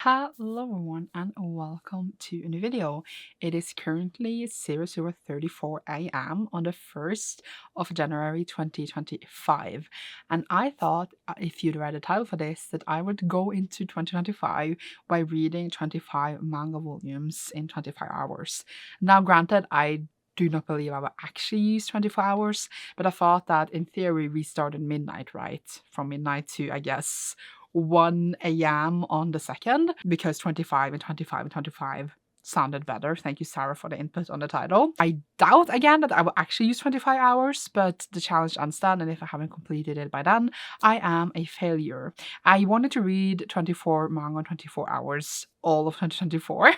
Hello everyone and welcome to a new video. It is currently 00:34 a.m. on the 1st of January 2025, and I thought if you'd read the title for this that I would go into 2025 by reading 25 manga volumes in 25 hours. Now granted, I do not believe I will actually use 24 hours, but I thought that in theory we start at midnight, right? From midnight to, I guess, 1 a.m. on the 2nd, because 25 and 25 and 25 sounded better. Thank you, Sarah, for the input on the title. I doubt again that I will actually use 25 hours, but the challenge ends then, and if I haven't completed it by then, I am a failure. I wanted to read 24 manga in 24 hours all of 2024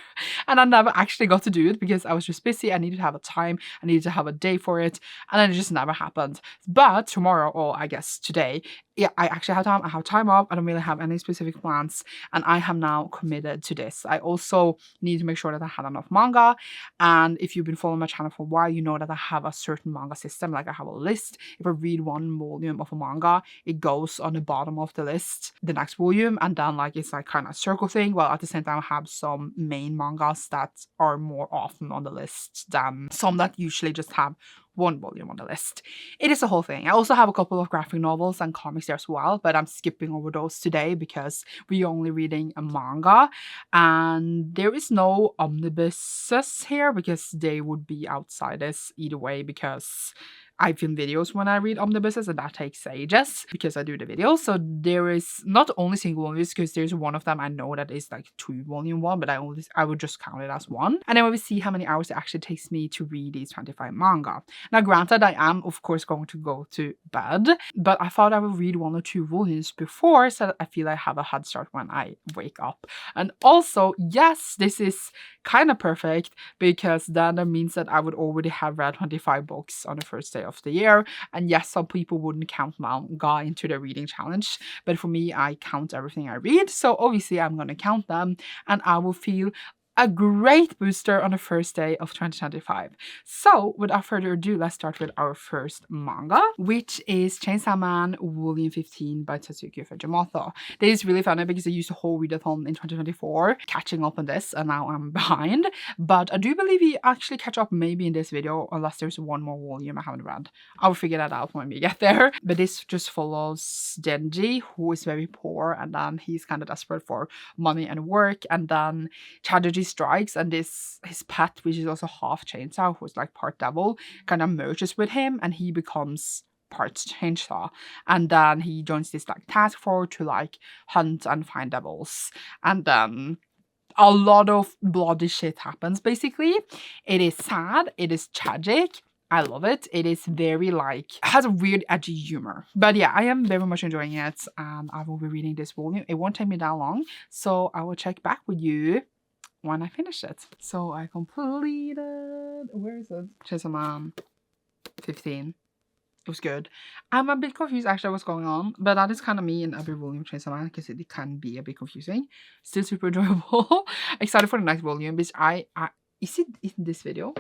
and I never actually got to do it because I was just busy. I needed to have a time, I needed to have a day for it, and then it just never happened. But tomorrow, or I guess today, yeah, I actually have time. I have time up. I don't really have any specific plans, and I am now committed to this. I also need to make sure that I had enough manga, and if you've been following my channel for a while, you know that I have a certain manga system. Like I have a list. If I read one volume of a manga, it goes on the bottom of the list, the next volume, and then like it's like kind of a circle thing. Well, at the same time, I have some main mangas that are more often on the list than some that usually just have one volume on the list. It is a whole thing. I also have a couple of graphic novels and comics there as well, but I'm skipping over those today because we're only reading a manga, and there is no omnibuses here because they would be outside this either way, because I film videos when I read omnibuses and that takes ages because I do the videos. So there is not only single volumes, because there's one of them I know that is like 2 volume one, but I would just count it as one. And then we will see how many hours it actually takes me to read these 25 manga. Now granted, I am of course going to go to bed, but I thought I would read 1 or 2 volumes before so that I feel I have a head start when I wake up. And also, yes, this is kind of perfect because then that means that I would already have read 25 books on the first day of the year. And yes, some people wouldn't count manga into their reading challenge, but for me, I count everything I read. So obviously I'm going to count them, and I will feel a great booster on the first day of 2025. So without further ado, let's start with our first manga, which is Chainsaw Man Volume 15 by Tatsuki Fujimoto. This is really funny because I used a whole readathon in 2024 catching up on this, and now I'm behind. But I do believe we actually catch up maybe in this video, unless there's one more volume I haven't read. I'll figure that out when we get there. But this just follows Genji, who is very poor, and then he's kind of desperate for money and work, and then tragedy strikes, and his pet, which is also half chainsaw, who's like part devil, kind of merges with him, and he becomes part chainsaw, and then he joins this like task force to like hunt and find devils, and then a lot of bloody shit happens. Basically, it is sad, it is tragic. I love it. It is very like, has a weird edgy humor. But yeah, I am very much enjoying it, and I will be reading this volume. It won't take me that long, so I will check back with you when I finish it. So I completed, where is it? Chainsaw Man 15. It was good. I'm a bit confused actually what's going on, but that is kind of me in every volume of Chainsaw Man because it can be a bit confusing. Still super enjoyable. Excited for the next volume because is it in this video?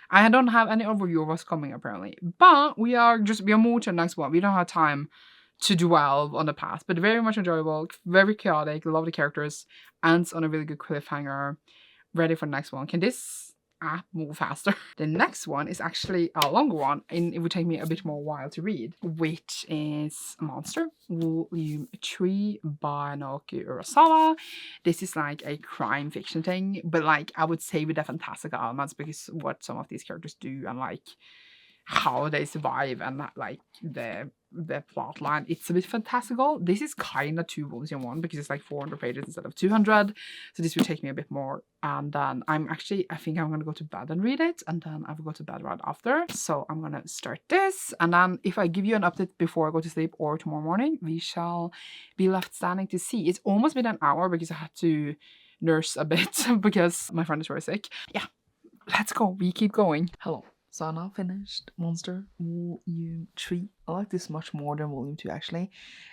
I don't have any overview of what's coming apparently, but we are moving to the next one. We don't have time to dwell on the past, but very much enjoyable, very chaotic, love the characters, ends on a really good cliffhanger. Ready for the next one. Can this app move faster? The next one is actually a longer one, and it would take me a bit more while to read, which is Monster Volume 3 by Naoki Urasawa. This is like a crime fiction thing, but like I would say with the fantastical elements, because what some of these characters do and like how they survive and like the plot line, it's a bit fantastical. This is kind of 2 volumes in one because it's like 400 pages instead of 200, so this will take me a bit more. And then I think I'm gonna go to bed and read it, and then I will go to bed right after. So I'm gonna start this, and then if I give you an update before I go to sleep or tomorrow morning, we shall be left standing to see. It's almost been an hour because I had to nurse a bit because my friend is very sick. Yeah, let's go. We keep going. Hello. So I now finished Monster Volume 3. I like this much more than Volume 2 actually.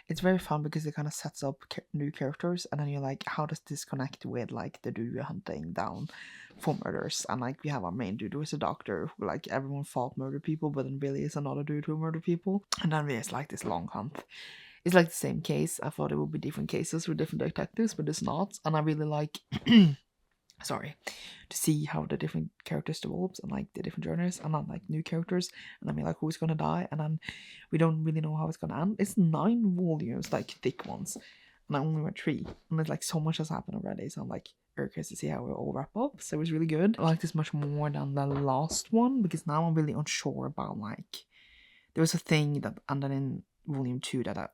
It's very fun because it kind of sets up new characters, and then you're like, how does this connect with like the dude we're hunting down for murders? And like we have our main dude who is a doctor who like everyone thought murdered people, but then really is another dude who murdered people. And then there's like this long hunt. It's like the same case. I thought it would be different cases with different detectives, but it's not. And I really like sorry, to see how the different characters develops and like the different journeys and then like new characters and I mean like who's gonna die and then we don't really know how it's gonna end. It's 9 volumes, like thick ones, and I only read 3, and it's like so much has happened already, so I'm like very curious to see how it all wrap up. So it was really good. I like this much more than the last one because now I'm really unsure about like there was a thing that ended in volume 2 that I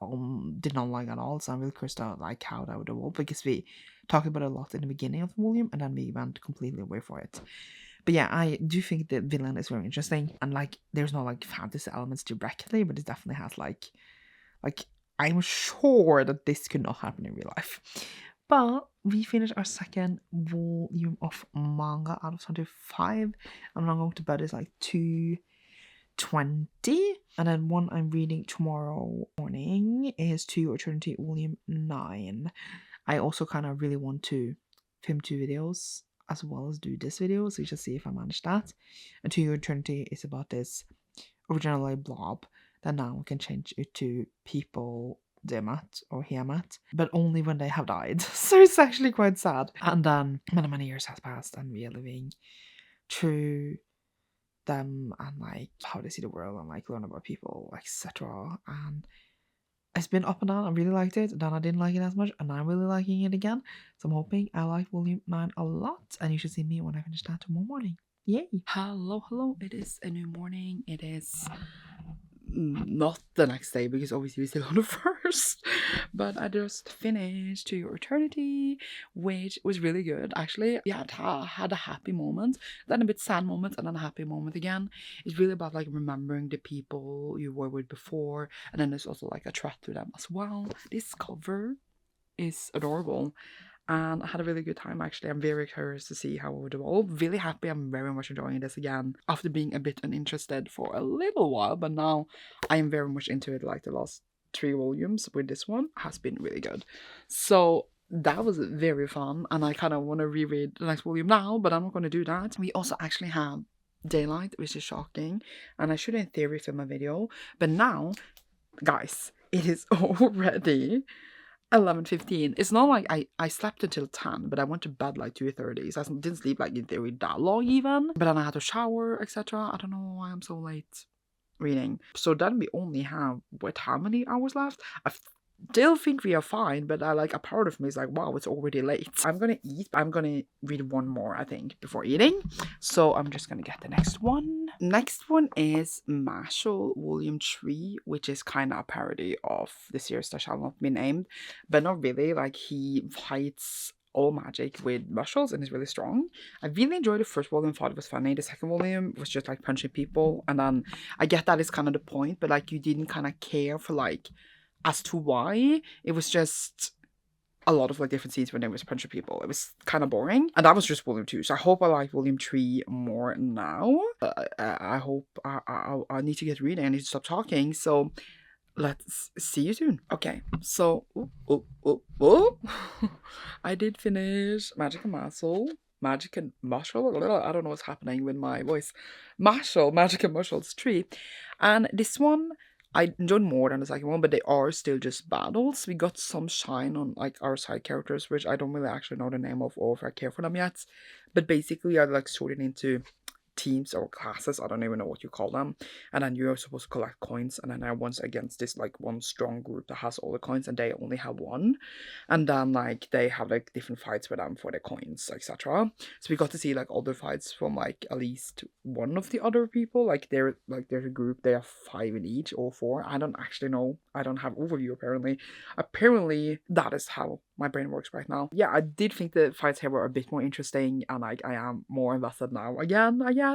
did not like at all, so I'm really curious to like how that would evolve because we talked about it a lot in the beginning of the volume and then we went completely away for it. But yeah, I do think the villain is very interesting, and like there's no like fantasy elements directly, but it definitely has like I'm sure that this could not happen in real life. But we finished our second volume of manga out of 25. I'm now going to bed is like 2:20, and then one I'm reading tomorrow morning is To Your Eternity Volume 9. I also kind of really want to film 2 videos as well as do this video, so you should see if I manage that. And To Your Eternity is about this originally blob that now can change it to people they met or he met, but only when they have died. So it's actually quite sad. And then many years has passed and we are living through them and like how they see the world and like learn about people, etc. And it's been up and down. I really liked it, then I didn't like it as much, and I'm really liking it again. So I'm hoping I like volume 9 a lot, and you should see me when I finish that tomorrow morning. Yay! Hello, it is a new morning. It is not the next day because obviously we're still on the 1st, but I just finished To Your Eternity, which was really good actually. Yeah, it had a happy moment, then a bit sad moment, and then a happy moment again. It's really about like remembering the people you were with before, and then there's also like a threat to them as well. This cover is adorable, and I had a really good time actually. I'm very curious to see how it would evolve. Really happy. I'm very much enjoying this again after being a bit uninterested for a little while, but now I am very much into it. Like the last 3 volumes with this one has been really good. So that was very fun, and I kind of want to reread the next volume now, but I'm not going to do that. We also actually have daylight, which is shocking, and I should in theory film a video, but now, guys, it is already 11:15. It's not like I slept until 10, but I went to bed like 2:30, so I didn't sleep like in theory that long even. But then I had to shower, etc. I don't know why I'm so late reading. So then we only have how many hours left? I still think we are fine, but I like a part of me is like, wow, it's already late. I'm gonna eat. I'm gonna read one more, I think, before eating. So I'm just gonna get the next one. Next one is Mashle Volume 3, which is kind of a parody of the series that shall not be named, but not really. Like he fights all magic with muscles and is really strong. I really enjoyed the first volume, thought it was funny. The second volume was just like punching people, and then I get that is kind of the point, but like you didn't kind of care for like as to why. It was just a lot of like different scenes when they was punching people. It was kind of boring, and that was just volume 2. So I hope I like volume 3 more now. I hope I need to get reading. I need to stop talking. So let's see you soon. Okay, so I did finish Magic and Muscle. Magic and Muscle. I don't know what's happening with my voice. Mashle, Magic and Muscles 3, and this one I enjoyed more than the second one, but they are still just battles. We got some shine on like our side characters, which I don't really actually know the name of or if I care for them yet. But basically, I like sorted into teams or classes, I don't even know what you call them, and then you're supposed to collect coins, and then I once against this like one strong group that has all the coins and they only have one, and then like they have like different fights with them for the coins, etc. So we got to see like other fights from like at least one of the other people. Like there's a group, they have 5 in each or 4, I don't actually know, I don't have overview. Apparently that is how my brain works right now. Yeah, I did think the fights here were a bit more interesting, and like I am more invested now again, I guess.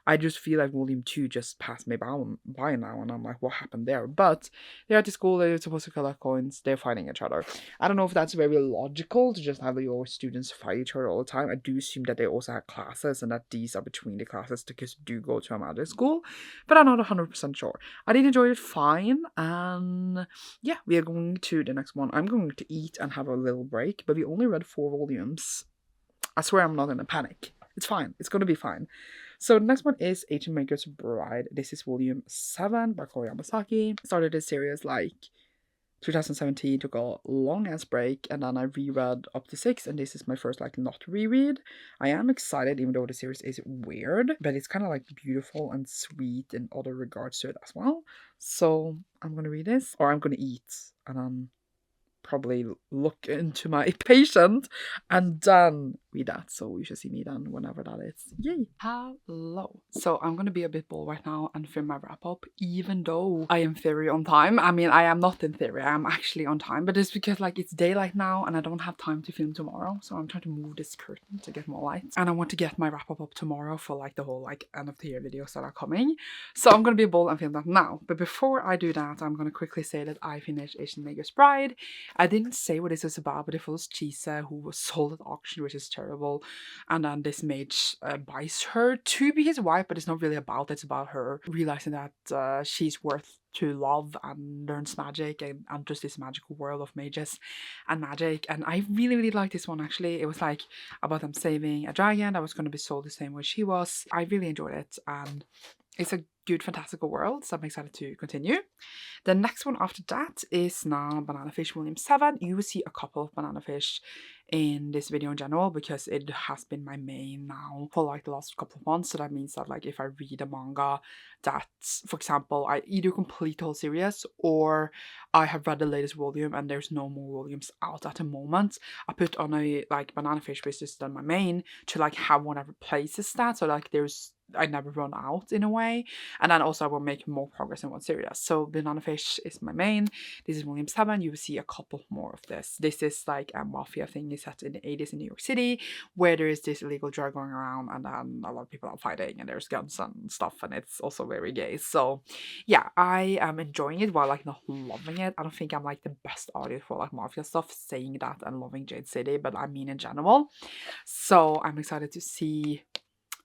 I just feel like volume 2 just passed me by now, and I'm like, what happened there? But they're at the school, they're supposed to collect coins, they're fighting each other. I don't know if that's very logical to just have your students fight each other all the time. I do assume that they also have classes and that these are between the classes because do go to a magic school, but I'm not 100% sure. I did enjoy it fine, and yeah, we are going to the next one. I'm going to eat and have a little break, but we only read 4 volumes. I swear I'm not in a panic. It's fine. It's going to be fine. So the next one is Agent Maker's Bride. This is volume 7 by Komi. Started this series like 2017, took a long ass break, and then I reread up to 6, and this is my first like not reread. I am excited, even though the series is weird, but it's kind of like beautiful and sweet in other regards to it as well. So I'm gonna read this, or I'm gonna eat, and then probably look into my patient and then read that. So you should see me then whenever that is. Yay! Hello. So I'm gonna be a bit bold right now and film my wrap up, even though I am theory on time. I mean, I am not in theory, I am actually on time, but it's because like it's daylight now and I don't have time to film tomorrow. So I'm trying to move this curtain to get more light. And I want to get my wrap up tomorrow for like the whole like end of the year videos that are coming. So I'm gonna be bold and film that now. But before I do that, I'm gonna quickly say that I finished Asian Magus Bride. I didn't say what this was about, but it was Chisa who was sold at auction, which is terrible. And then this mage buys her to be his wife, but it's not really about it. It's about her realizing that she's worth to love and learns magic and enters this magical world of mages and magic. And I really, really like this one actually. It was like about them saving a dragon that was going to be sold the same way she was. I really enjoyed it, and it's a good fantastical world, so I'm excited to continue. The next one after that is now Banana Fish Volume 7. You will see a couple of Banana Fish in this video in general because it has been my main now for like the last couple of months. So that means that like if I read a manga that, for example, I either complete the whole series or I have read the latest volume and there's no more volumes out at the moment, I put on a like Banana Fish, which is then my main, to like have one that replaces that. So like I never run out in a way, and then also I will make more progress in one series. So Banana Fish is my main. This is volume 7. You will see a couple more of this. This is like a mafia thing set in the 80s in New York City, where there is this illegal drug going around, and then a lot of people are fighting, and there's guns and stuff, and it's also very gay. So yeah, I am enjoying it while like not loving it. I don't think I'm like the best audience for like mafia stuff, saying that and loving Jade City, but I mean in general. So I'm excited to see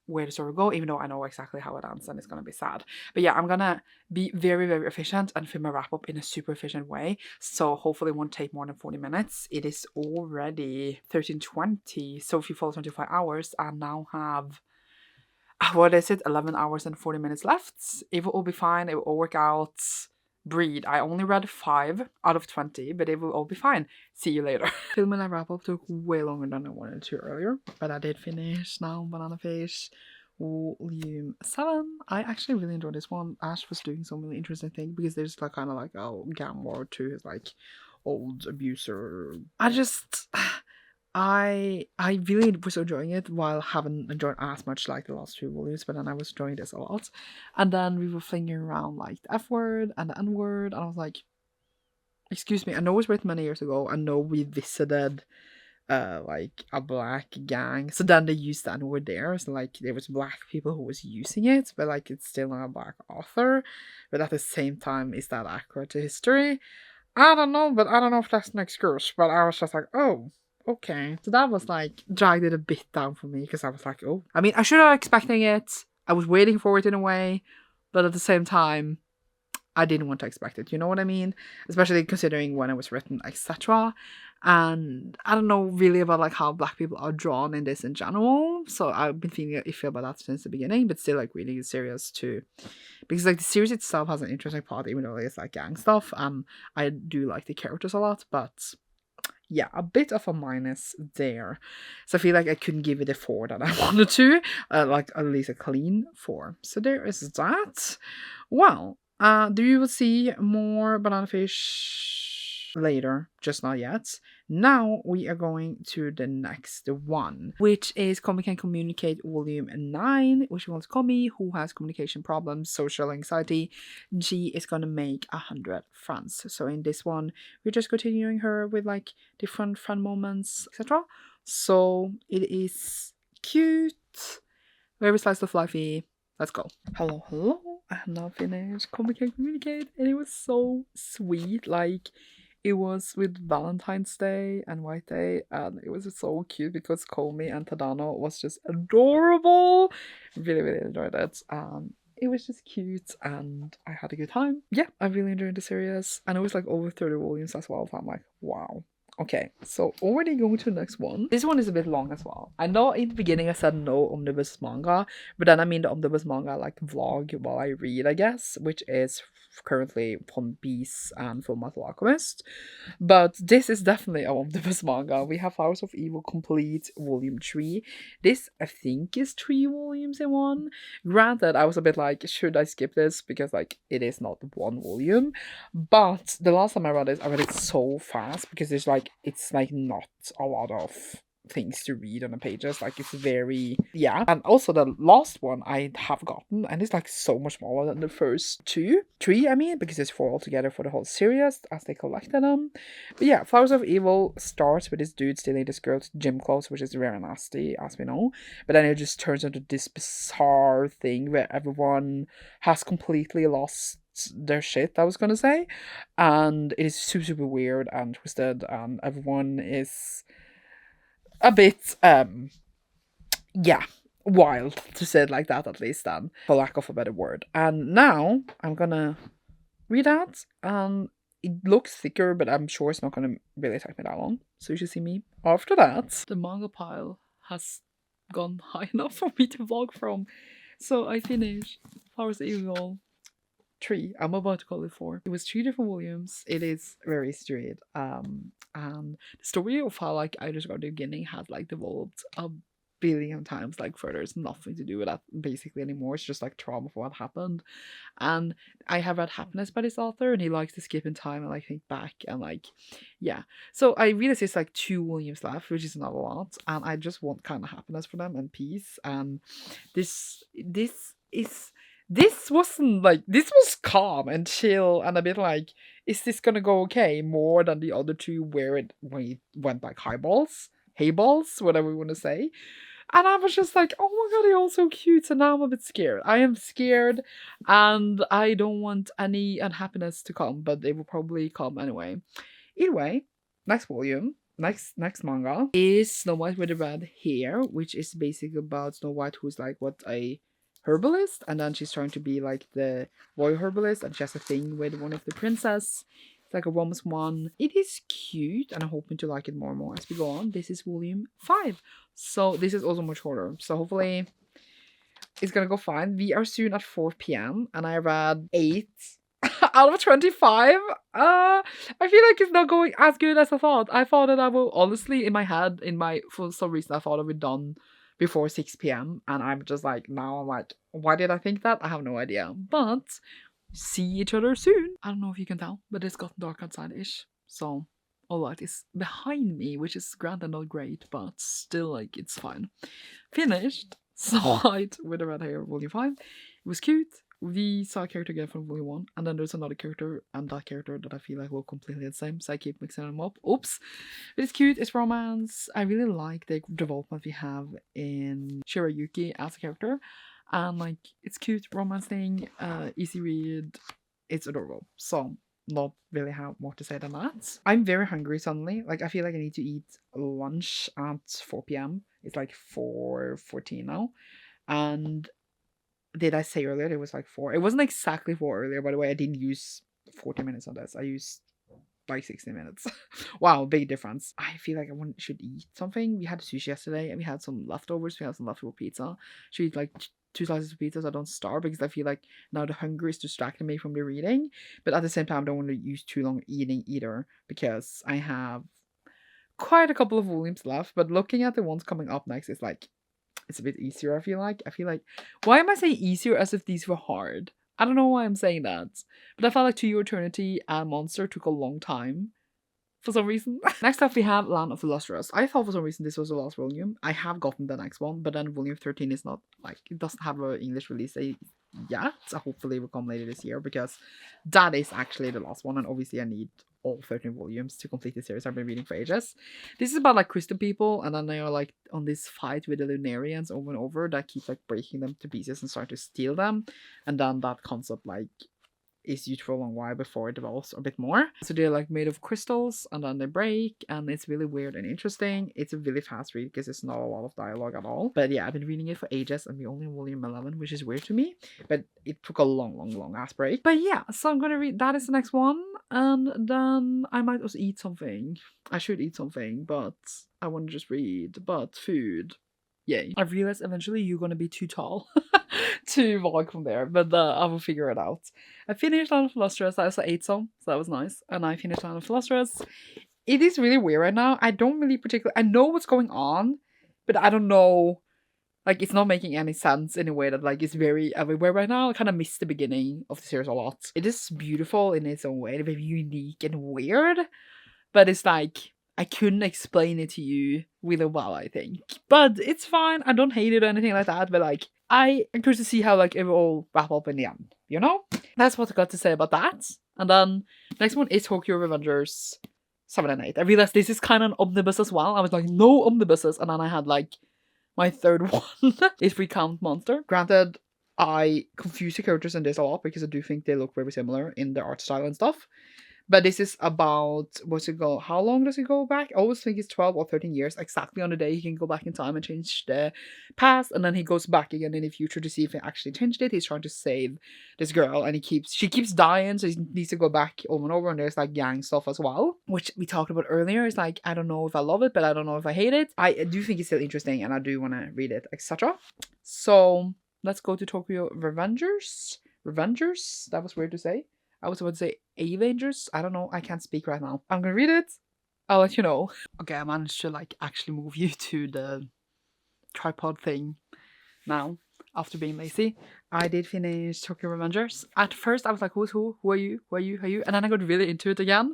where the story will go, even though I know exactly how it ends and it's gonna be sad. But yeah, I'm gonna be very, very efficient and film a wrap up in a super efficient way. So hopefully it won't take more than 40 minutes. It is already 13:20. So if you follow 25 hours, I now have, what is it, 11 hours and 40 minutes left. It will all be fine. It will all work out. Breed. I only read 5 out of 20, but it will all be fine. See you later. Filming that wrap up took way longer than I wanted to earlier, but I did finish now Banana Fish Volume 7. I actually really enjoyed this one. Ash was doing some really interesting things because there's like kind of like a gang war to his like old abuser. I really was enjoying it while haven't enjoyed as much like the last 2 volumes, but then I was enjoying this a lot. And then we were flinging around like the F word and the N word, and I was like, excuse me, I know it was written many years ago. I know we visited like a black gang, so then they used the N word there, so like there was black people who was using it, but like it's still not a black author. But at the same time, is that accurate to history? I don't know, but I don't know if that's an excuse. But I was just like, oh, okay. So that was like dragged it a bit down for me because I was like, oh. I mean, I should have expecting it. I was waiting for it in a way, but at the same time, I didn't want to expect it. You know what I mean? Especially considering when it was written, etc. And I don't know really about like how black people are drawn in this in general. So I've been feeling iffy about that since the beginning, but still like reading the series too. Because like the series itself has an interesting plot, even though it's like gang stuff. I do like the characters a lot, but yeah, a bit of a minus there. So I feel like I couldn't give it a 4 that I wanted to, like at least a clean 4. So there is that. Well, you will see more Banana Fish later, just not yet. Now we are going to the next one, which is Komi Can Communicate Volume 9, which wants Komi, who has communication problems, social anxiety. She is gonna make 100 friends. So in this one, we're just continuing her with like different friend moments, etc. So it is cute, very slice of lifey. Let's go. Hello, hello. I have now finished Komi Can Communicate, and it was so sweet. Like, it was with Valentine's Day and White Day, and it was just so cute because Komi and Tadano was just adorable. Really, really enjoyed it. It was just cute and I had a good time. Yeah, I really enjoyed the series, and it was like over 30 volumes as well, so I'm like, wow. Okay, so already going to the next one. This one is a bit long as well. I know in the beginning I said no omnibus manga, but then I mean the omnibus manga like vlog while I read, I guess, which is currently One Piece and Full Metal Alchemist. But this is definitely a omnibus manga. We have Flowers of Evil Complete Volume 3. This, I think, is 3 volumes in one. Granted, I was a bit like, should I skip this? Because, like, it is not one volume. But the last time I read this, I read it so fast because it's like not a lot of things to read on the pages. Like, it's very, yeah. And also the last one I have gotten, and it's like so much smaller than the first three, I mean, because it's 4 altogether for the whole series as they collected them. But yeah, Flowers of Evil starts with this dude stealing this girl's gym clothes, which is very nasty, as we know. But then it just turns into this bizarre thing where everyone has completely lost their shit, I was gonna say. And it is super, super weird and twisted, and everyone is a bit yeah, wild, to say it like that, at least, then, for lack of a better word. And now I'm gonna read that. It looks thicker, but I'm sure it's not gonna really take me that long, so you should see me after that. The manga pile has gone high enough for me to vlog from, so I finished Flowers of Evil 3. I'm about to call it 4. It was 3 different volumes. It is very straight. And the story of how like I just got the beginning has like developed a billion times like further. It's nothing to do with that basically anymore. It's just like trauma for what happened. And I have read Happiness by this author, and he likes to skip in time and like think back and like, yeah. So I realized it's like 2 volumes left, which is not a lot, and I just want kind of happiness for them and peace. And this wasn't like, this was calm and chill and a bit like, is this gonna go okay? More than the other 2 where it went like hayballs, whatever we want to say. And I was just like, oh my god, they're all so cute. So now I'm a bit scared. I am scared, and I don't want any unhappiness to come, but they will probably come anyway. Either way, next volume, next manga is Snow White with the Red Hair, which is basically about Snow White, who's like a herbalist, and then she's trying to be like the royal herbalist, and she has a thing with one of the princess. It's like a romance one. It is cute, and I'm hoping to like it more and more as we go on. This is volume 5, so this is also much shorter, so hopefully it's gonna go fine. We are soon at 4 p.m. and I read 8 out of 25. I feel like it's not going as good as I thought. I thought that I will, honestly, in my head, for some reason I thought I would done before 6 p.m. and I'm just like, now I'm like, why did I think that? I have no idea. But see each other soon. I don't know if you can tell, but it's gotten dark outside-ish. So all light is behind me, which is granted not great, but still, like, it's fine. Finished Snow White with the Red Hair, volume 5. It was cute. We saw a character again from volume 1, and then there's another character, and that character that I feel like look completely the same, so I keep mixing them up. Oops. But it's cute, it's romance. I really like the development we have in Shirayuki as a character. And like, it's cute, romance thing, easy read, it's adorable. So not really have more to say than that. I'm very hungry suddenly. Like, I feel like I need to eat lunch at 4 p.m. It's like 4:14 now. And did I say earlier it was like 4? It wasn't exactly 4 earlier, by the way. I didn't use 40 minutes on this. I used like 60 minutes. Wow, big difference. I feel like I should eat something. We had sushi yesterday, and we had some leftovers. We had some leftover pizza. Should eat like 2 slices of pizza so I don't starve, because I feel like now the hunger is distracting me from the reading. But at the same time, I don't want to use too long eating either, because I have quite a couple of volumes left. But looking at the ones coming up next, it's like, it's a bit easier, I feel like. Why am I saying easier as if these were hard? I don't know why I'm saying that. But I felt like To Your Eternity and Monster took a long time for some reason. Next up we have Land of the Lustrous. I thought for some reason this was the last volume. I have gotten the next one, but then volume 13 is not, like, it doesn't have an English release date yet. So hopefully it will come later this year, because that is actually the last one, and obviously I need all 13 volumes to complete the series I've been reading for ages. This is about like crystal people, and then they are like on this fight with the Lunarians over and over that keeps like breaking them to pieces and start to steal them, and then that concept like is used for a long while before it develops a bit more. So they're like made of crystals, and then they break, and it's really weird and interesting. It's a really fast read because it's not a lot of dialogue at all. But yeah, I've been reading it for ages, and we're only in volume 11, which is weird to me. But it took a long ass break. But yeah, so I'm gonna read, that is the next one, and then I might also eat something. I should eat something, but I want to just read. But food, yay. I've realized eventually you're gonna be too tall to walk from there, but I will figure it out. I finished Land of Lustrous. I also ate some, so that was nice. And I finished Land of Lustrous. It is really weird right now. I don't really particularly... I know what's going on, but I don't know... Like, it's not making any sense in a way that, like, it's very everywhere right now. I kind of missed the beginning of the series a lot. It is beautiful in its own way, very unique and weird. But it's like, I couldn't explain it to you really well, I think. But it's fine. I don't hate it or anything like that. But, like, I'm curious to see how, like, it will all wrap up in the end, you know? That's what I got to say about that. And then, next one is Tokyo Revengers 7 and 8. I realized this is kind of an omnibus as well. I was like, no omnibuses. And then I had, like, my third one is Recount Monster. Granted, I confuse the characters in this a lot because I do think they look very similar in their art style and stuff. But this is about, how long does it go back? I always think it's 12 or 13 years. Exactly on the day he can go back in time and change the past. And then he goes back again in the future to see if he actually changed it. He's trying to save this girl and she keeps dying. So he needs to go back over and over. And there's like gang stuff as well, which we talked about earlier. It's like, I don't know if I love it, but I don't know if I hate it. I do think it's still interesting and I do want to read it, etc. So let's go to Tokyo Revengers. Revengers? That was weird to say. I was about to say Avengers. I don't know. I can't speak right now. I'm gonna read it. I'll let you know. Okay, I managed to like actually move you to the tripod thing now after being lazy. I did finish Tokyo Revengers. At first, I was like, who's who? Who are you? Who are you? Who are you? And then I got really into it again.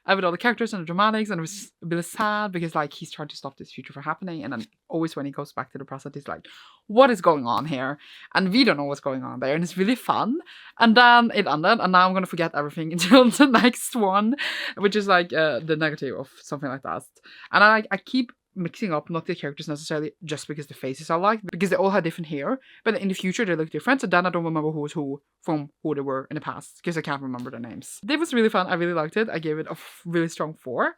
With all the characters and the dramatics, and it was a bit sad because like he's trying to stop this future from happening, and then always when he goes back to the present, he's like, what is going on here? And we don't know what's going on there, and it's really fun. And then it ended, and now I'm gonna forget everything until the next one, which is like the negative of something like that. And I keep mixing up not the characters necessarily just because the faces are like, because they all have different hair, but in the future they look different, so then I don't remember who was who from who they were in the past because I can't remember their names. It was really fun. I really liked it. I gave it a really strong 4.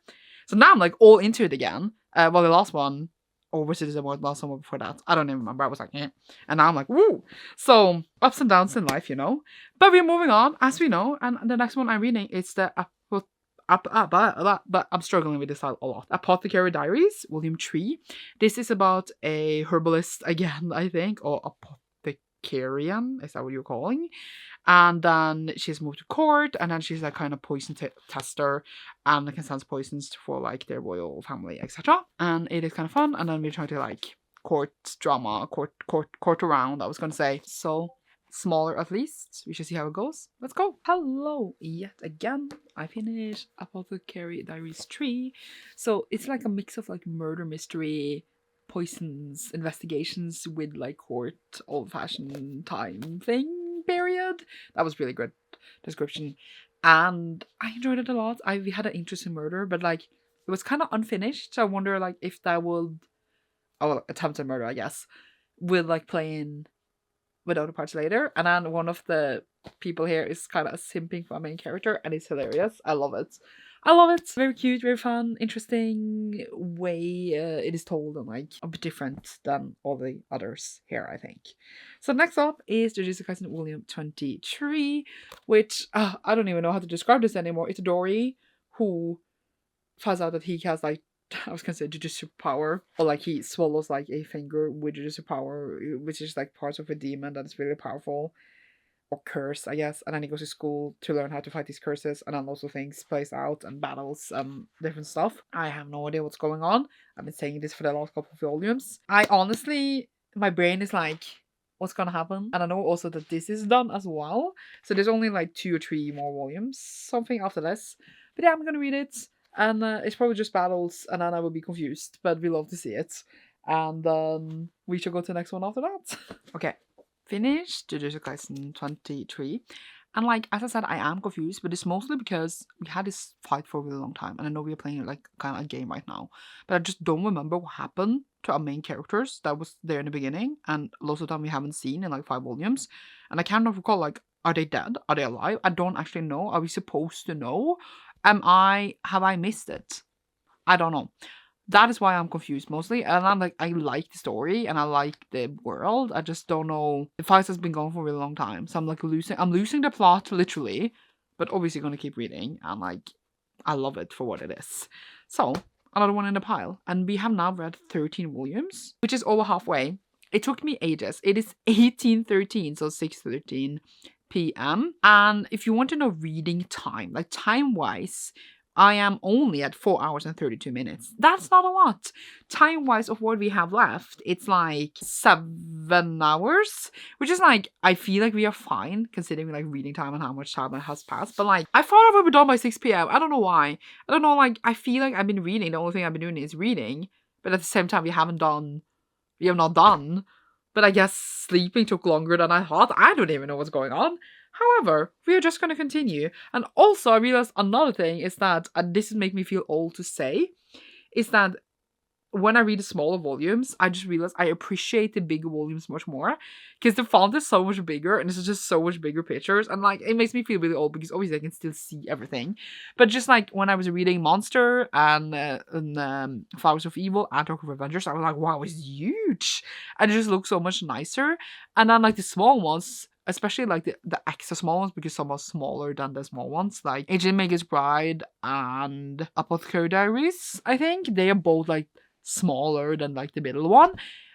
So now I'm like all into it again. Well, the last one, or was it the last one before that? I don't even remember. I was like, eh. And now I'm like, woo! So ups and downs in life, you know. But we're moving on, as we know, and the next one I'm reading is the but I'm struggling with this title a lot. Apothecary Diaries, Volume 3. This is about a herbalist again, I think, or apothecarian, is that what you're calling? And then she's moved to court, and then she's like kind of poison tester, and can sense poisons for like their royal family, etc. And it is kind of fun. And then we're trying to like court drama, court around, I was gonna say. So smaller at least. We should see how it goes. Let's go. Hello yet again. I finished Apothecary Diaries 3. So it's like a mix of like murder mystery, poisons, investigations with like court old-fashioned time thing period. That was really good description. And I enjoyed it a lot. We had an interest in murder, but like it was kind of unfinished. So I wonder like if that would attempted murder, I guess, will like play in with other parts later. And then one of the people here is kind of simping for a main character, and it's hilarious. I love it. I love it. Very cute, very fun, interesting way it is told, and like a bit different than all the others here, I think. So next up is Jujutsu Kaisen Volume 23, which I don't even know how to describe this anymore. It's Dory who finds out that he has like, I was gonna say jujutsu power, or like he swallows like a finger with jujutsu power, which is like parts of a demon that is really powerful, or curse, I guess. And then he goes to school to learn how to fight these curses, and then also things plays out and battles different stuff. I have no idea what's going on. I've been saying this for the last couple of volumes. I honestly, my brain is like, what's gonna happen? And I know also that this is done as well, so there's only like 2 or 3 more volumes, something after this. But yeah, I'm gonna read it. And it's probably just battles, and then I will be confused, but we love to see it. And we shall go to the next one after that. Okay, finished Jujutsu Kaisen 23. And like, as I said, I am confused, but it's mostly because we had this fight for a really long time, and I know we are playing like kind of a game right now, but I just don't remember what happened to our main characters that was there in the beginning, and lots of time we haven't seen in like 5 volumes. And I cannot recall, like, are they dead? Are they alive? I don't actually know. Are we supposed to know? Have I missed it? I don't know. That is why I'm confused mostly. And I'm like, I like the story and I like the world. I just don't know. The fight has been going for a really long time. So I'm like I'm losing the plot literally, but obviously gonna keep reading, and like, I love it for what it is. So another one in the pile. And we have now read 13 volumes, which is over halfway. It took me ages. It is 18:13, so 6:13 p.m. And if you want to know reading time, like time-wise, I am only at 4 hours and 32 minutes. That's not a lot. Time-wise of what we have left, it's like 7 hours, which is like, I feel like we are fine considering like reading time and how much time has passed. But like, I thought I would be done by 6 p.m. I don't know why. I don't know, like, I feel like I've been reading. The only thing I've been doing is reading. But at the same time, we have not done. But I guess sleeping took longer than I thought. I don't even know what's going on. However, we are just going to continue. And also, I realized another thing is that, and this make me feel old to say, is that when I read the smaller volumes, I just realized I appreciate the bigger volumes much more because the font is so much bigger and it's just so much bigger pictures, and like it makes me feel really old because obviously I can still see everything. But just like when I was reading Monster and Flowers of Evil and Talk of Avengers, I was like, wow, it's huge, and it just looks so much nicer. And then like the small ones, especially like the extra small ones, because some are smaller than the small ones, like Agent Magus Bride and Apothecary Diaries, I think they are both like smaller than like the middle one.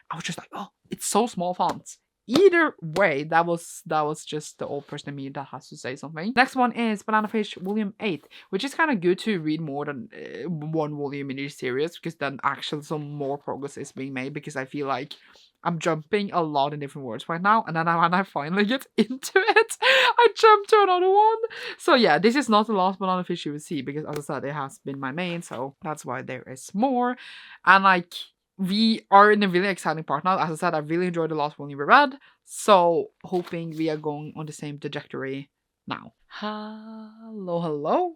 I was just like, oh, it's so small fonts. Either way, that was just the old person in me that has to say something. Next one is Banana Fish Volume 8, which is kind of good to read more than one volume in each series, because then actually some more progress is being made, because I feel like I'm jumping a lot in different words right now, and then when I finally get into it, I jump to another one. So yeah, this is not the last Banana Fish you will see, because as I said, it has been my main, so that's why there is more. And like, we are in a really exciting part now. As I said, I really enjoyed the last one we read, so hoping we are going on the same trajectory now. Hello.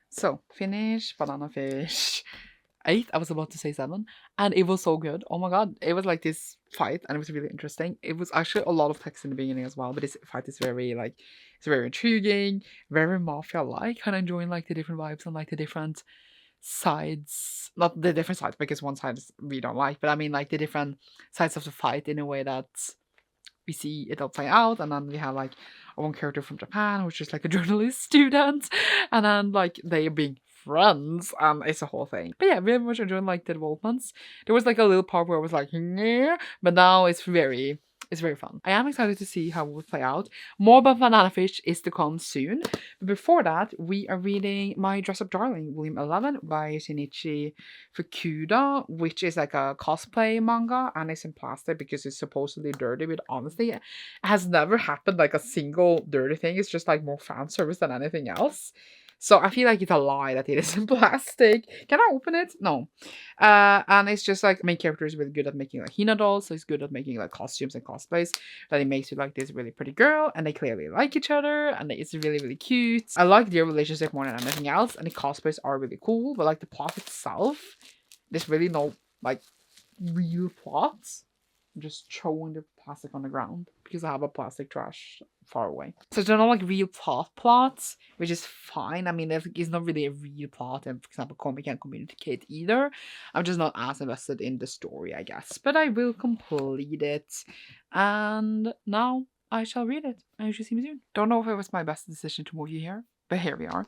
So, finish Banana Fish 8. I was about to say 7, and it was so good. Oh my god, it was like this fight, and it was really interesting. It was actually a lot of text in the beginning as well, but this fight is very like, it's very intriguing, very mafia-like, kind of enjoying like the different vibes and like the different sides, not the different sides because one side we don't like, but I mean like the different sides of the fight in a way that we see it all play out. And then we have like one character from Japan, which is like a journalist student, and then like they are being friends, and it's a whole thing. But yeah, very much enjoying like the developments. There was like a little part where I was like, yeah, but now it's very fun. I am excited to see how it will play out. More about Banana Fish is to come soon. But before that, we are reading My Dress Up Darling, Volume 11 by Shinichi Fukuda, which is like a cosplay manga, and it's in plastic because it's supposedly dirty, but honestly, it has never happened like a single dirty thing. It's just like more fan service than anything else. So I feel like it's a lie that it is in plastic. Can I open it? No. And it's just like, main character is really good at making like Hina dolls, so he's good at making like costumes and cosplays. That he makes with like this really pretty girl, and they clearly like each other, and it's really, really cute. I like their relationship more than anything else, and the cosplays are really cool, but like the plot itself, there's really no like real plots. I'm just throwing the plastic on the ground because I have a plastic trash far away. So they're not like real plots, which is fine. I mean, it's not really a real plot, and for example, Komi can't communicate either. I'm just not as invested in the story, I guess. But I will complete it, and now I shall read it. And you should see me soon. Don't know if it was my best decision to move you here, but here we are.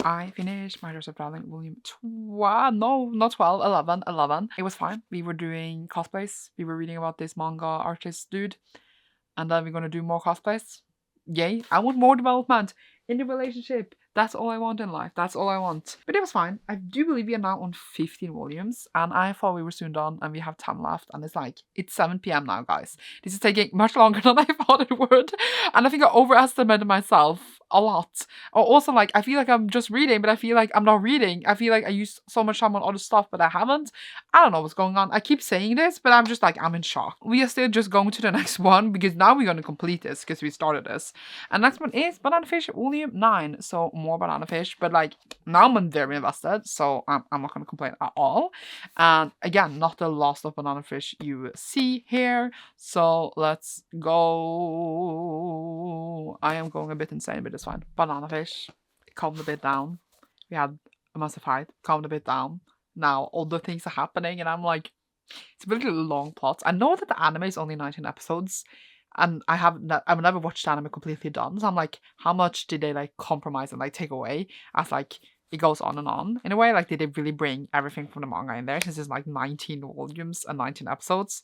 I finished My Dress Up Darling Volume 12. No, not 12. 11. It was fine. We were doing cosplays. We were reading about this manga artist dude. And then we're going to do more cosplays. Yay. I want more development in the relationship. That's all I want in life. That's all I want. But it was fine. I do believe we are now on 15 volumes, and I thought we were soon done, and we have 10 left, and it's like, it's 7 p.m. now, guys. This is taking much longer than I thought it would, and I think I overestimated myself a lot. Or also, like, I feel like I'm just reading, but I feel like I'm not reading. I feel like I used so much time on other stuff, but I haven't. I don't know what's going on. I keep saying this, but I'm just like, I'm in shock. We are still just going to the next one, because now we're going to complete this, because we started this. And next one is Banana Fish Volume 9, so more Banana Fish, but like, now I'm very invested, so I'm not going to complain at all. And again, not the last of Banana Fish you see here, so let's go. I am going a bit insane, but it's fine. Banana Fish, calmed a bit down. We had a massive fight, calmed a bit down. Now other things are happening, and I'm like, it's a really long plot. I know that the anime is only 19 episodes, and I've never watched anime completely done, so I'm like, how much did they like compromise and like take away as like it goes on and on? In a way, like, did they really bring everything from the manga in there, since it's like 19 volumes and 19 episodes?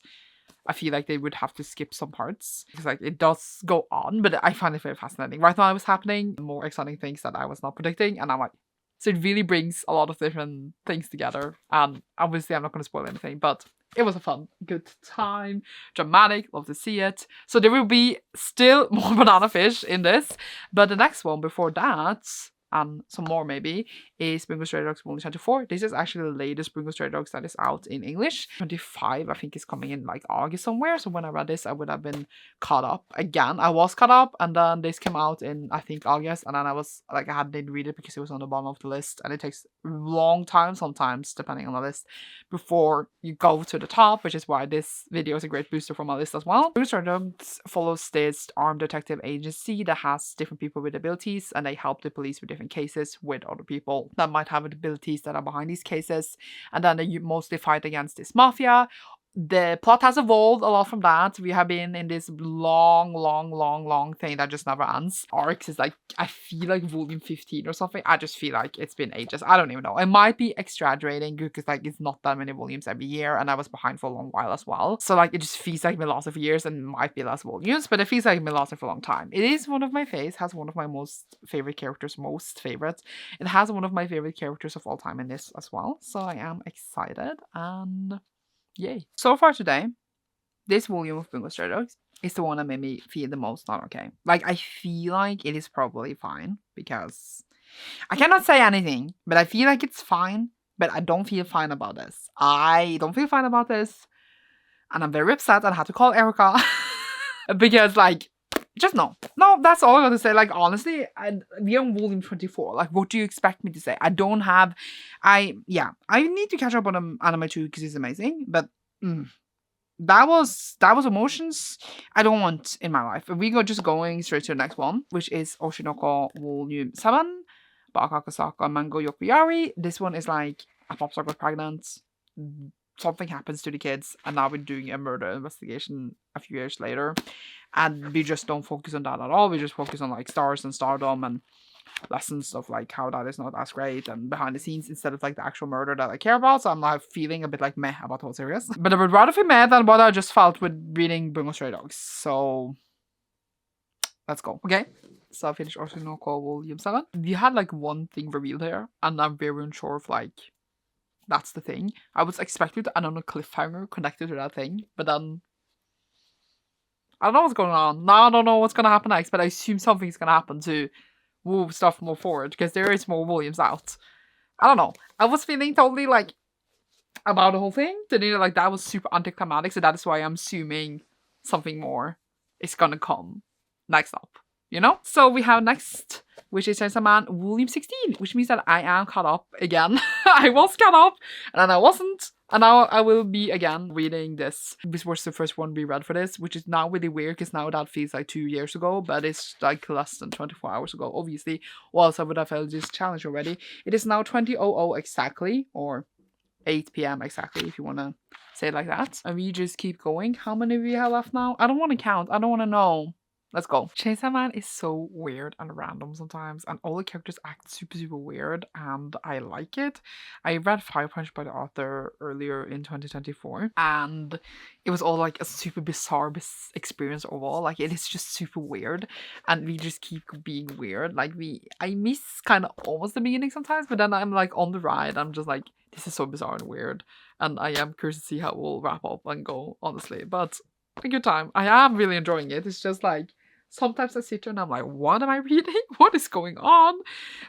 I feel like they would have to skip some parts because like it does go on, but I find it very fascinating. Right now it was happening more exciting things that I was not predicting, and I'm like, so it really brings a lot of different things together. And obviously I'm not going to spoil anything, but it was a fun, good time, dramatic, love to see it. So there will be still more banana fish in this, but the next one before that, and some more maybe, is Bungo Stray Dogs Volume 24. This is actually the latest Bungo Stray Dogs that is out in English. 25, I think, is coming in like August somewhere. So when I read this, I would have been caught up again. I was caught up, and then this came out in, I think, August. And then I was like, I didn't read it because it was on the bottom of the list. And it takes a long time sometimes, depending on the list, before you go to the top, which is why this video is a great booster for my list as well. Bungo Stray Dogs follows this armed detective agency that has different people with abilities, and they help the police with different cases with other people that might have abilities that are behind these cases, and then they mostly fight against this mafia. The plot has evolved a lot from that. We have been in this long thing that just never ends. Arcs is like, I feel like volume 15 or something. I just feel like it's been ages. I don't even know. I might be exaggerating because like it's not that many volumes every year, and I was behind for a long while as well. So like it just feels like it lasted for years and might be less volumes, but it feels like it lasted for a long time. It is one of my faves, has one of my most favorite characters, It has one of my favorite characters of all time in this as well. So I am excited and yay. So far today, this volume of Bungo Stray Dogs is the one that made me feel the most not okay. Like, I feel like it is probably fine because I cannot say anything, but I feel like it's fine, but I don't feel fine about this. I don't feel fine about this, and I'm very upset and I had to call Erica because, like, just no. That's all I got to say. Like, honestly, we are on volume 24. Like, what do you expect me to say? I need to catch up on anime too because it's amazing, but that was emotions I don't want in my life. We go just going straight to the next one, which is Oshi Volume 7 by Akakasaka Mango Yokuyari. This one is like a pop star got pregnant, something happens to the kids, and now we're doing a murder investigation a few years later, and we just don't focus on that at all. We just focus on like stars and stardom and lessons of like how that is not as great and behind the scenes instead of like the actual murder that I care about. So I'm like feeling a bit like meh about the whole series. But I would rather feel meh than what I just felt with reading Bungo Stray Dogs. So let's go. Okay. So I finished Oshinoko Volume 7. We had like one thing revealed here, and I'm very unsure if like that's the thing. I was expecting to end on a cliffhanger connected to that thing, but then I don't know what's going on. Now I don't know what's gonna happen next, but I assume something's gonna happen to move stuff more forward because there is more volumes out. I don't know. I was feeling totally like about the whole thing. Like that was super anticlimactic, so that is why I'm assuming something more is gonna come next up. You know? So we have next, which is Chainsaw Man Volume 16, which means that I am caught up again. I was caught up, and then I wasn't. And now I will be again reading this. This was the first one we read for this, which is now really weird because now that feels like 2 years ago, but it's like less than 24 hours ago, obviously. Or else I would have held this challenge already. It is now 20:00 exactly, or 8 p.m. exactly, if you want to say it like that. And we just keep going. How many we have left now? I don't want to count. I don't want to know. Let's go. Chainsaw Man is so weird and random sometimes, and all the characters act super weird, and I like it. I read Fire Punch by the author earlier in 2024, and it was all like a super bizarre experience overall. Like, it is just super weird, and we just keep being weird. Like, I miss kind of almost the beginning sometimes, but then I'm like on the ride, I'm just like, this is so bizarre and weird, and I am curious to see how it will wrap up and go, honestly. But a good time. I am really enjoying it. It's just like sometimes I sit there and I'm like, what am I reading? What is going on?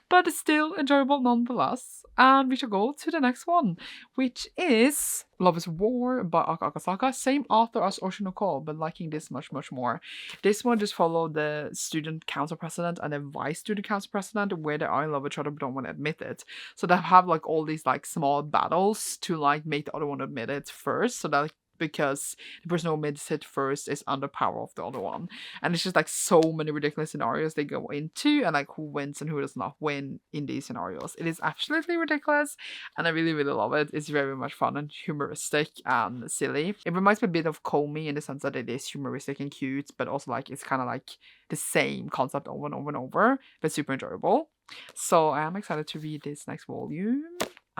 But it's still enjoyable nonetheless. And we should go to the next one, which is Love is War by Akakasaka. Same author as Oshinoko, but liking this much more. This one just followed the student council president and the vice student council president, where they are in love with each other but don't want to admit it. So they have like all these like small battles to like make the other one admit it first. So that because the person who admits it first is under power of the other one. And it's just like so many ridiculous scenarios they go into, and like who wins and who does not win in these scenarios. It is absolutely ridiculous, and I really love it. It's very much fun and humoristic and silly. It reminds me a bit of Komi in the sense that it is humoristic and cute, but also like it's kind of like the same concept over and over, but super enjoyable. So I am excited to read this next volume.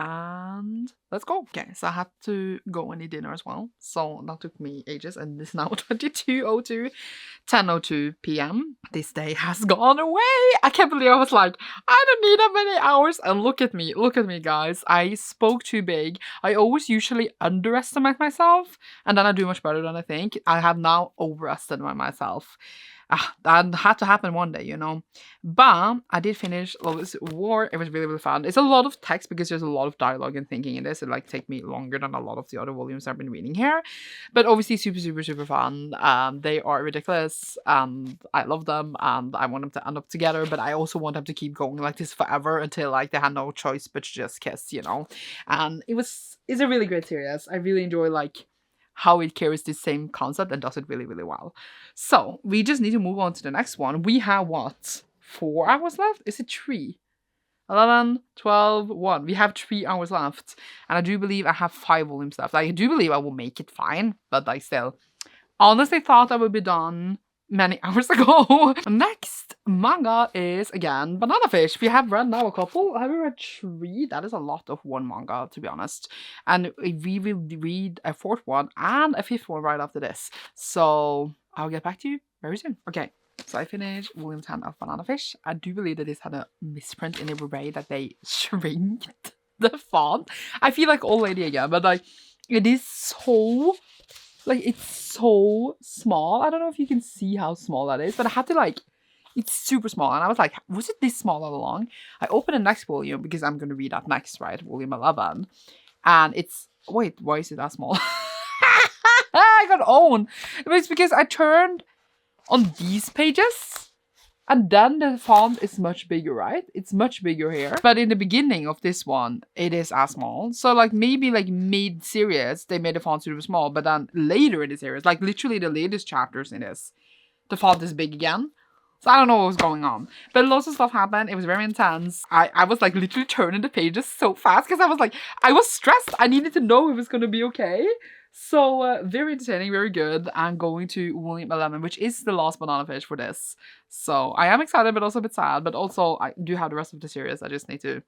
and let's go. Okay, so I had to go and eat dinner as well, so that took me ages, and it's now 22:02, 10:02 p.m. This day has gone away. I can't believe I was like, I don't need that many hours, and look at me, guys. I spoke too big. I always usually underestimate myself, and then I do much better than I think. I have now overestimated myself. That had to happen one day, you know. But I did finish Love's War. It was really, really fun. It's a lot of text because there's a lot of dialogue and thinking in this. It like take me longer than a lot of the other volumes I've been reading here. But obviously super, super, super fun. They are ridiculous. I love them and I want them to end up together, but I also want them to keep going like this forever until like they had no choice but to just kiss, you know. And it's a really great series. I really enjoy like how it carries the same concept and does it really, really well. So we just need to move on to the next one. We have what? 4 hours left? Is it 3? 11, 12, 1. We have 3 hours left. And I do believe I have 5 volumes left. I do believe I will make it fine, but I still honestly thought I would be done many hours ago. Next manga is again Banana Fish. We have read now a couple. Have we read 3? That is a lot of one manga, to be honest. And we will read a 4th one and a 5th one right after this. So I'll get back to you very soon. Okay, so I finished volume 10 of Banana Fish. I do believe that this had a misprint in a way that they shrinked the font. I feel like old lady again, but like it is so like it's so small. I don't know if you can see how small that is, but I had to like, it's super small. And I was like, was it this small all along? I opened the next volume because I'm going to read that next, right? Volume 11. And it's, wait, why is it that small? I got owned. It's because I turned on these pages and then the font is much bigger, right? It's much bigger here. But in the beginning of this one, it is as small. So like maybe like mid-series, they made the font super small. But then later in the series, like literally the latest chapters in this, the font is big again. So I don't know what was going on. But lots of stuff happened. It was very intense. I was like literally turning the pages so fast because I was like, I was stressed. I needed to know it was going to be okay. So very entertaining, very good. I'm going to volume 11, which is the last Banana Fish for this. So I am excited, but also a bit sad. But also I do have the rest of the series. I just need to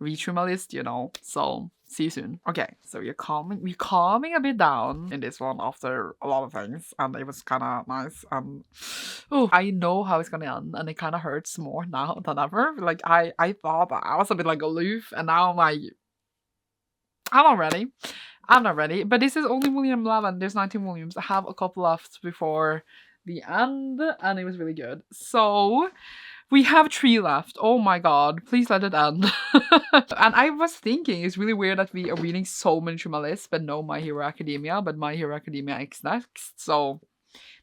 read through my list, you know. So see you soon. Okay, so we're calming a bit down in this one after a lot of things, and it was kind of nice. Oh, I know how it's gonna end, and it kind of hurts more now than ever. Like I thought I was a bit like aloof, and now I'm like, I'm not ready. I'm not ready, but this is only volume 11. There's 19 volumes. I have a couple left before the end, and it was really good. So we have 3 left. Oh my god, please let it end. And I was thinking, it's really weird that we are reading so many from my list, but no My Hero Academia, but My Hero Academia X next. So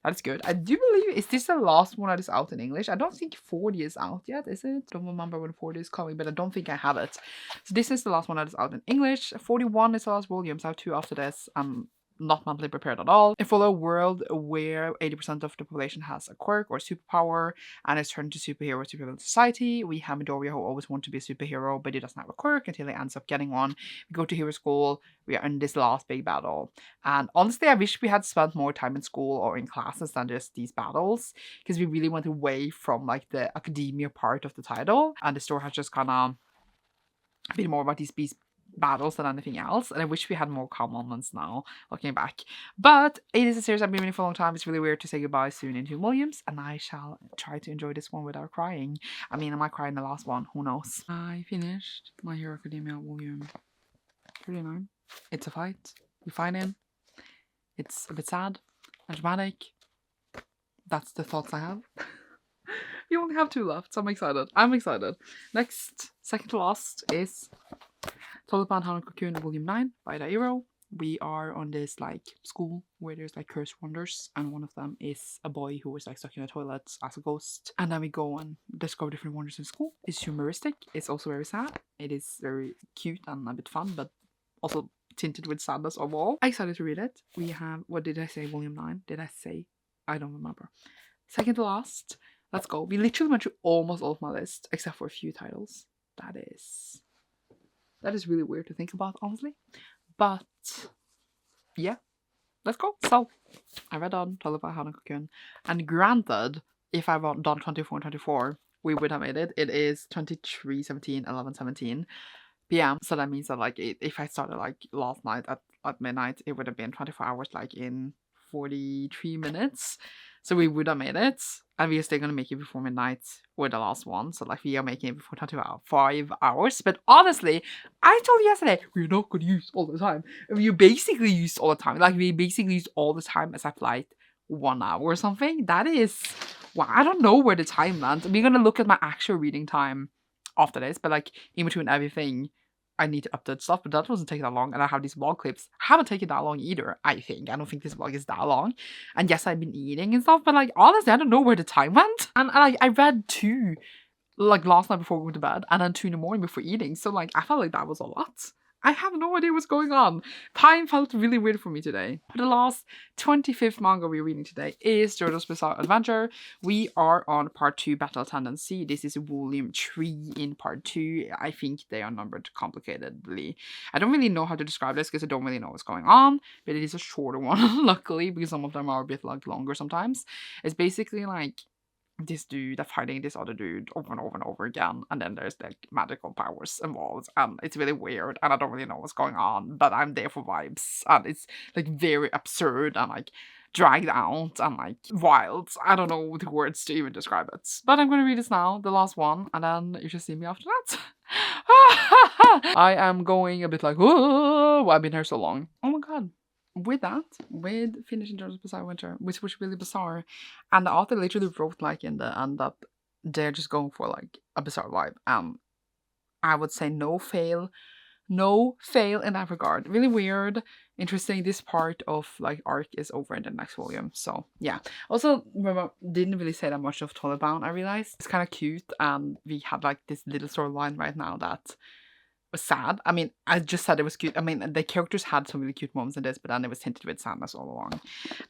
that's good. I do believe, is this the last one that is out in English? I don't think 40 is out yet, is it? Don't remember when 40 is coming, but I don't think I have it. So this is the last one that is out in English. 41 is the last volume, so I have 2 after this. Not mentally prepared at all. I follow a world where 80% of the population has a quirk or superpower and is turned into superheroes to prevent society. We have Midoriya who always wanted to be a superhero, but he doesn't have a quirk until he ends up getting one. We go to hero school. We are in this last big battle. And honestly, I wish we had spent more time in school or in classes than just these battles, because we really went away from like the academia part of the title, and the story has just kind of been more about these battles than anything else, and I wish we had more calm moments now looking back. But it is a series I've been reading for a long time. It's really weird to say goodbye soon in 2 volumes, and I shall try to enjoy this one without crying. I mean, I might cry in the last one, who knows. I finished My Hero Academia volume 39. It's a fight. We fight in. It's a bit sad and dramatic. That's the thoughts I have. We only have 2 left, so I'm excited. Next, second to last, is Hanako-kun Volume 9 by Dairo. We are on this like school where there's like cursed wonders, and one of them is a boy who was like stuck in a toilet as a ghost. And then we go and discover different wonders in school. It's humoristic. It's also very sad. It is very cute and a bit fun, but also tinted with sadness overall. I'm excited to read it. We have, what did I say, Volume 9? Did I say? I don't remember. Second to last. Let's go. We literally went through almost all of my list, except for a few titles. That is really weird to think about, honestly. But yeah, let's go. So I read on Hanako-kun, and granted, if I had done 24 and 24, we would have made it. It is 23, 17, 11, 17. p.m. So that means that like if I started like last night at midnight, it would have been 24 hours like in 43 minutes. So we would have made it, and we are still gonna make it before midnight with the last one. So like we are making it before 5 hours. But honestly, I told you yesterday we're not gonna use all the time. We basically used all the time. Like we basically used all the time except like 1 hour or something. That is, wow. I don't know where the time lands. We're gonna look at my actual reading time after this, but like in between everything, I need to update stuff, but that doesn't take that long. And I have these vlog clips. Haven't taken that long either, I think. I don't think this vlog is that long. And yes, I've been eating and stuff, but like honestly, I don't know where the time went. And I read 2 like last night before going to bed, and then 2 in the morning before eating. So like I felt like that was a lot. I have no idea what's going on. Time felt really weird for me today. The last 25th manga we're reading today is JoJo's Bizarre Adventure. We are on part 2, Battle Tendency. This is volume 3 in part 2. I think they are numbered complicatedly. I don't really know how to describe this because I don't really know what's going on, but it is a shorter one, luckily, because some of them are a bit like longer sometimes. It's basically like this dude are fighting this other dude over and over and over again, and then there's like magical powers involved, and it's really weird, and I don't really know what's going on, but I'm there for vibes, and it's like very absurd and like dragged out and like wild. I don't know the words to even describe it, but I'm gonna read this now, the last one, and then you should see me after that. I am going a bit like, oh, I've been here so long. Oh my god. With that, with finishing JoJo's Bizarre Winter, which was really bizarre, and the author literally wrote like in the end that they're just going for like a bizarre vibe. I would say no fail in that regard. Really weird, interesting. This part of like arc is over in the next volume, so yeah. Also, remember, didn't really say that much of Taliban. I realized it's kind of cute, and we have like this little storyline right now that was sad. I mean, I just said it was cute. I mean, the characters had some really cute moments in this, but then it was hinted with sadness all along.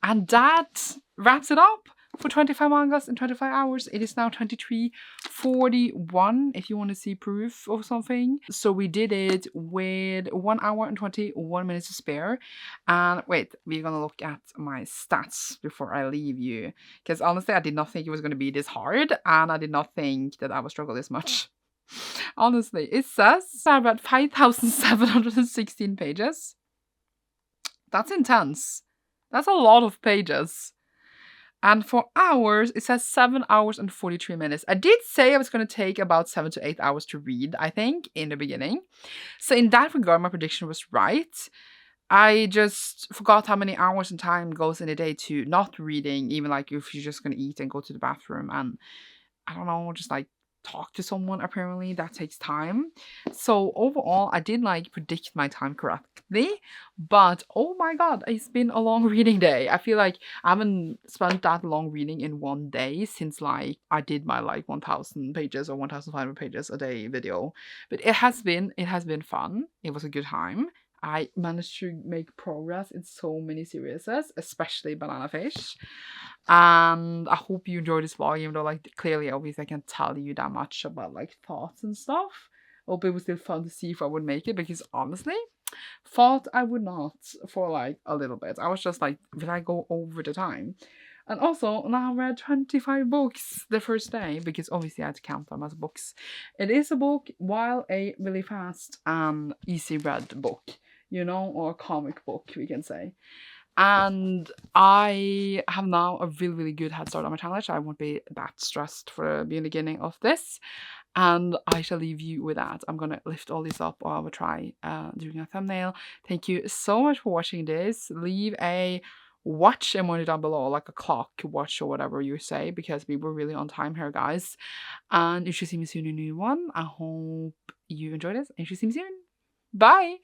And that wraps it up for 25 mangas in 25 hours. It is now 23:41 if you want to see proof of something. So we did it with 1 hour and 21 minutes to spare. And wait, we're gonna look at my stats before I leave you, because honestly, I did not think it was gonna be this hard, and I did not think that I would struggle this much. Honestly, it says about 5,716 pages. That's intense. That's a lot of pages. And for hours, it says 7 hours and 43 minutes. I did say I was going to take about 7 to 8 hours to read, I think, in the beginning. So in that regard, my prediction was right. I just forgot how many hours and time goes in a day to not reading, even like if you're just going to eat and go to the bathroom and, I don't know, just like talk to someone. Apparently that takes time. So overall, I did like predict my time correctly, but oh my god, it's been a long reading day. I feel like I haven't spent that long reading in one day since like I did my like 1,000 pages or 1,500 pages a day video. But it has been fun. It was a good time. I managed to make progress in so many series, especially Banana Fish. And I hope you enjoyed this vlog, even though like clearly obviously I can't tell you that much about like thoughts and stuff. I hope it was still fun to see if I would make it, because honestly, thought I would not for like a little bit. I was just like, will I go over the time? And also, now I read 25 books the first day, because obviously I had to count them as books. It is a book, while a really fast and easy read book, you know, or a comic book, we can say. And I have now a really, really good head start on my challenge. I won't be that stressed for the beginning of this. And I shall leave you with that. I'm going to lift all these up, or I will try doing a thumbnail. Thank you so much for watching this. Leave a watch emoji down below, like a clock watch or whatever you say, because we were really on time here, guys. And you should see me soon in a new one. I hope you enjoyed this, and you should see me soon. Bye!